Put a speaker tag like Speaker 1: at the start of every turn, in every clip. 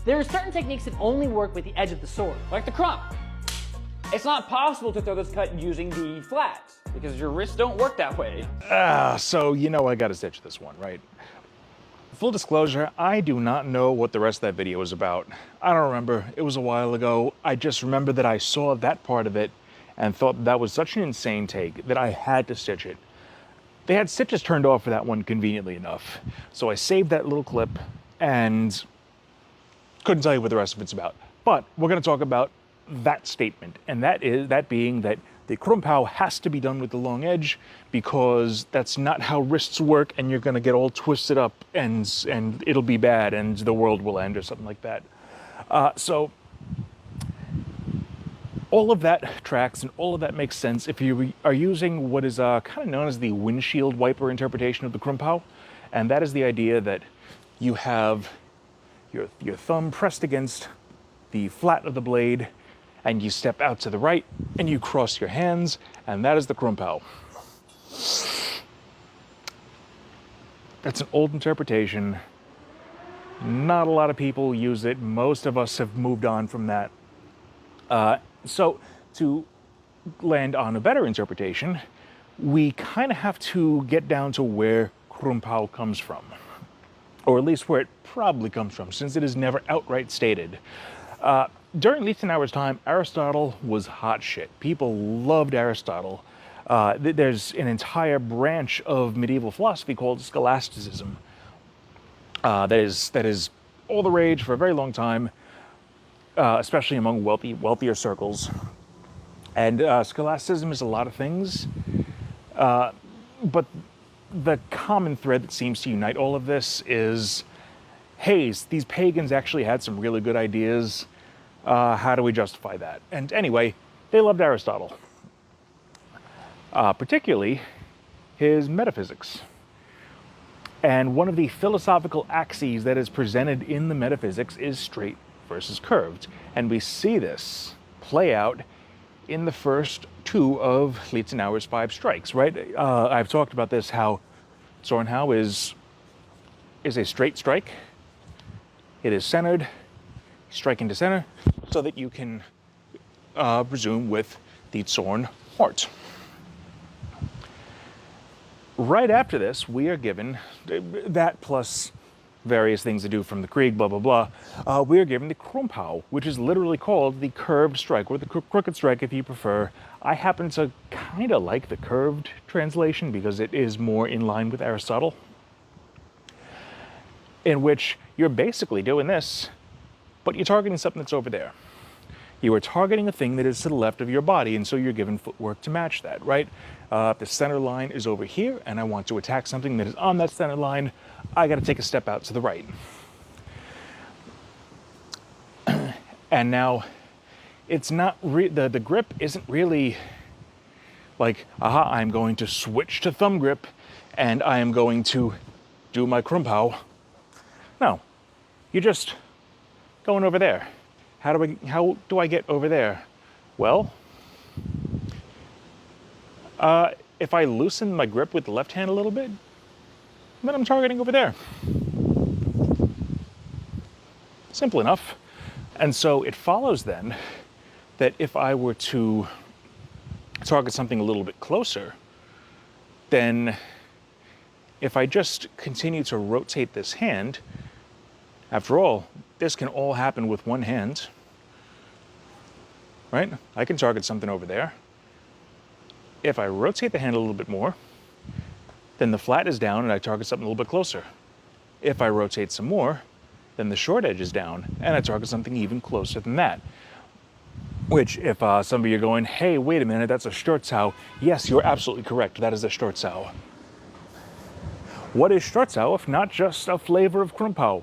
Speaker 1: There are certain techniques that only work with the edge of the sword.
Speaker 2: Like the Krump. It's not possible to throw this cut using the flat, because your wrists don't work that way.
Speaker 3: So you know I gotta stitch this one, right? Full disclosure, I do not know what the rest of that video was about. I don't remember, it was a while ago. I just remember that I saw that part of it and thought that was such an insane take that I had to stitch it. They had stitches turned off for that one conveniently enough. So I saved that little clip and couldn't tell you what the rest of it's about. But we're gonna talk about that statement, and that being that the Krumphaw has to be done with the long edge because that's not how wrists work, and you're gonna get all twisted up and it'll be bad and the world will end or something like that. So all of that tracks and all of that makes sense if you are using what is kind of known as the windshield wiper interpretation of the Krumphaw, and that is the idea that you have your thumb pressed against the flat of the blade, and you step out to the right, and you cross your hands, and that is the Krumphaw. That's an old interpretation. Not a lot of people use it. Most of us have moved on from that. So to land on a better interpretation, we kind of have to get down to where Krumphaw comes from, or at least where it probably comes from, since it is never outright stated. During Liechtenauer's time, Aristotle was hot shit. People loved Aristotle. There's an entire branch of medieval philosophy called scholasticism. That is all the rage for a very long time, especially among wealthier circles. And scholasticism is a lot of things, but the common thread that seems to unite all of this is, hey, these pagans actually had some really good ideas. How do we justify that? And anyway, they loved Aristotle, particularly his metaphysics. And one of the philosophical axes that is presented in the metaphysics is straight versus curved. And we see this play out in the first two of Liechtenauer's 5 strikes, right? I've talked about this, how Zornhau is a straight strike. It is centered, strike into center, so that you can resume with the Zorn Hort. Right after this, we are given that plus various things to do from the Krieg, blah, blah, blah. We are given the Krumphaw, which is literally called the curved strike, or the crooked strike if you prefer. I happen to kind of like the curved translation because it is more in line with Aristotle, in which you're basically doing this, but you're targeting something that's over there. You are targeting a thing that is to the left of your body, and so you're given footwork to match that, right? If the center line is over here, and I want to attack something that is on that center line, I got to take a step out to the right. And now, it's not the grip isn't really like, aha, I'm going to switch to thumb grip, and I am going to do my Krumphaw. No, you're just going over there. How do I get over there? Well, if I loosen my grip with the left hand a little bit, then I'm targeting over there. Simple enough. And so it follows then that if I were to target something a little bit closer, then if I just continue to rotate this hand, after all, this can all happen with one hand, right? I can target something over there. If I rotate the hand a little bit more, then the flat is down and I target something a little bit closer. If I rotate some more, then the short edge is down and I target something even closer than that. Which, if some of you are going, hey, wait a minute, that's a Sturzhau. Yes, you're absolutely correct, that is a Sturzhau. What is Sturzhau if not just a flavor of Krumphaw?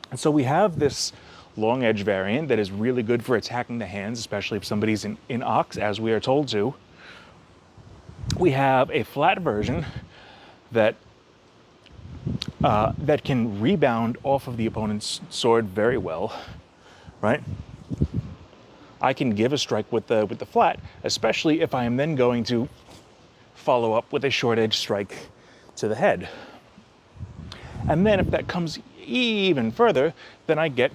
Speaker 3: And so we have this long edge variant that is really good for attacking the hands, especially if somebody's in ox, as we are told to. We have a flat version that that can rebound off of the opponent's sword very well, right? I can give a strike with the flat, especially if I am then going to follow up with a short edge strike to the head. And then if that comes even further, then I get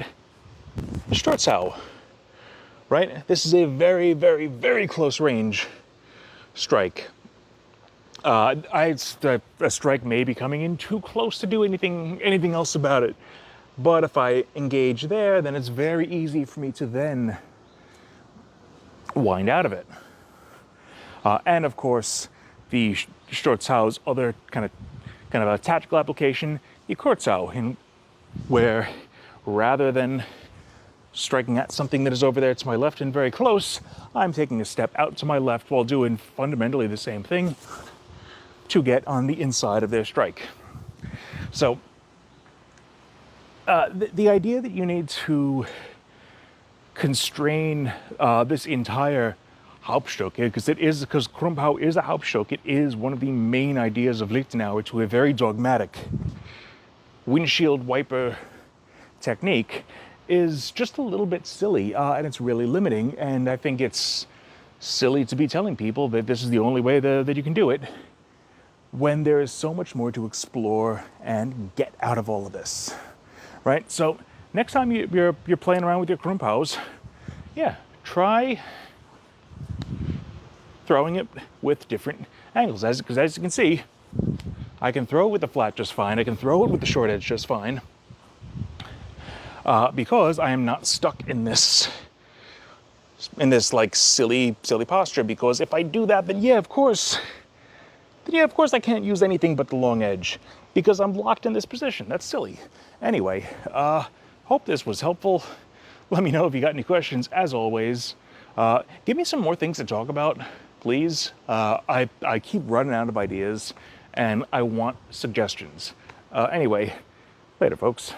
Speaker 3: short sow, right? This is a very, very, very close range strike. A strike may be coming in too close to do anything else about it. But if I engage there, then it's very easy for me to then wind out of it. And of course, the short sow's other kind of a tactical application, the short sow, in where rather than striking at something that is over there to my left and very close, I'm taking a step out to my left while doing fundamentally the same thing to get on the inside of their strike. So the idea that you need to constrain this entire Hauptstück, because Krumphaw is a Hauptstück, it is one of the main ideas of Lichtenauer to a very dogmatic windshield wiper technique, is just a little bit silly, and it's really limiting, and I think it's silly to be telling people that this is the only way that you can do it, when there is so much more to explore and get out of all of this, right? So next time you're playing around with your Krumphaws, yeah, try throwing it with different angles, because as you can see, I can throw it with the flat just fine, I can throw it with the short edge just fine, because I am not stuck in this like silly posture, because if I do that, then yeah, of course I can't use anything but the long edge, because I'm locked in this position. That's silly. Anyway, hope this was helpful. Let me know if you got any questions, as always. Give me some more things to talk about, please. I keep running out of ideas, and I want suggestions. Anyway, later, folks.